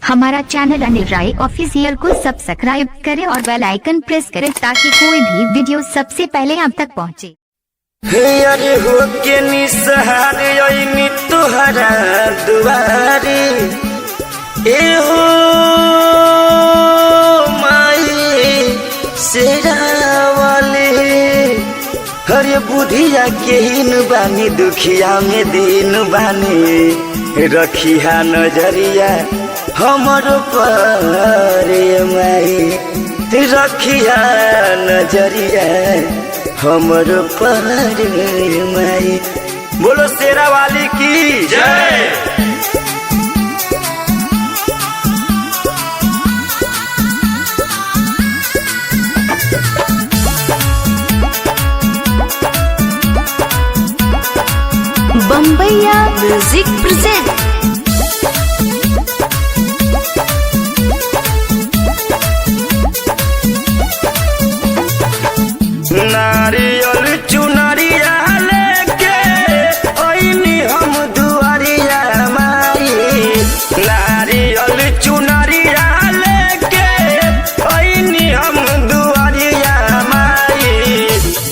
हमारा चैनल अनिल राय ऑफिशियल को सब्सक्राइब करें और बेल आइकन प्रेस करें ताकि कोई भी वीडियो सबसे पहले आप तक पहुंचे। अरे हो के निसहारे तुहरा दुआरी ए हो माई शेरावाले। हरे बुधिया के हिन बानी दुखिया में दिन बानी रखिया नजरिया हमरो पर माई रखिया नजरिया हमरो पर माई। बोलो शेरा वाली की जय। बम्बैया म्यूजिक प्रेजेंट। नारियल चुनरिया लेके ओइनी हम दुआरिया माई। नारियल चुनरिया लेके ओइनी हम दुआरिया माई।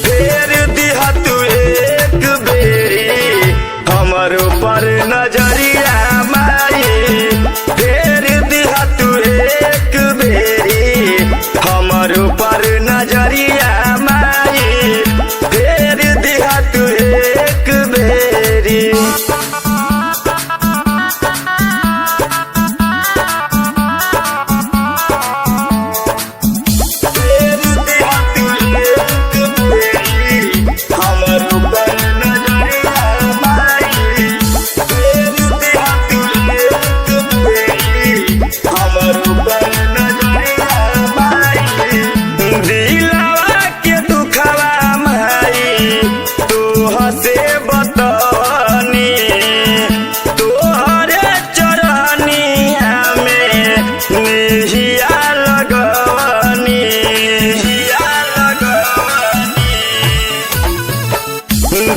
फेर दिहा तू एक बेरी हमर ऊपर नजरिया माई। फेर दिहा तू एक बेरी हमर ऊपर नजरिया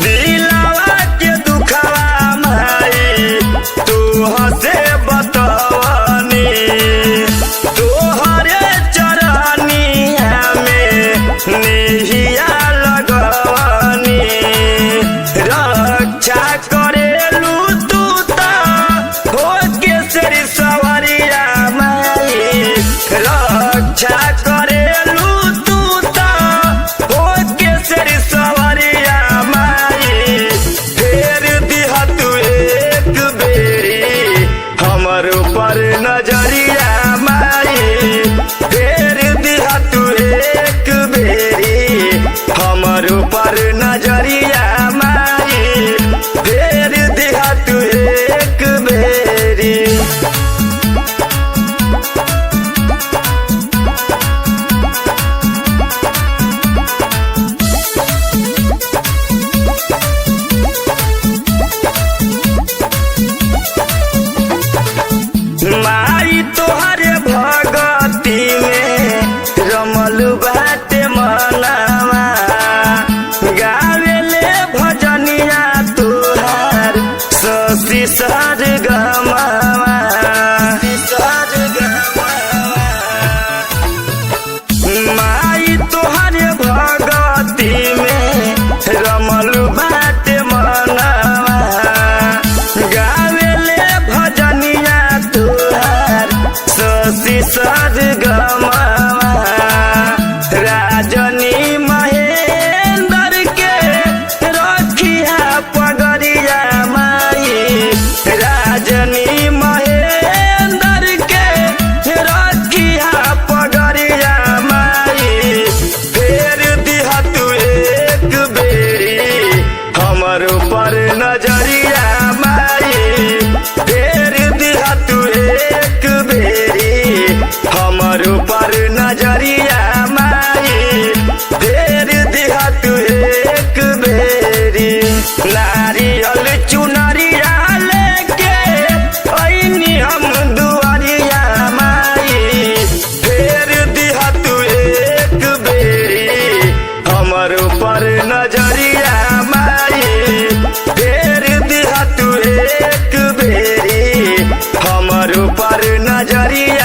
दिलावा के दुखवा माई तू हसे बतवनी। तोहरे चरनिया में नेहिया लगवनी। रक्षा करेलू तू ता होके सेरी सवरिया माई। रक्षा करेलू तू ता होके सेरी सवरिया पर नजरिया माई। फेर दिहा तू एक बेरी हमर ऊपर नजरिया माई। फेर दिहा तू एक बेरी। माई तोहरे भगती में रमल बाटे मनवा। गावेले भजनिया तोहार शशि सरगमवा। माई तोहरे भगती में रमल बाटे मनवा। गावेले भजनिया शशि सरगमवा। राजनी महेंद्र के रखिया पगरिया माई। राजनी महेंद्र के रखिया पगरिया माई। फेर दिहा तू एक बेरी हमर ऊपर नजरिया माई। फेर दिहा तू एक बेरी हमर ऊपर नजरिया माई। फेर दिहा तू एक बेरी। नारियल चुनरिया लेके ओइनी हम दुआरिया माई। फेर दिहा तू एक बेरी हमर ऊपर नजरिया माई। फेर दिहा तू एक बेरी हमर ऊपर न नजरिया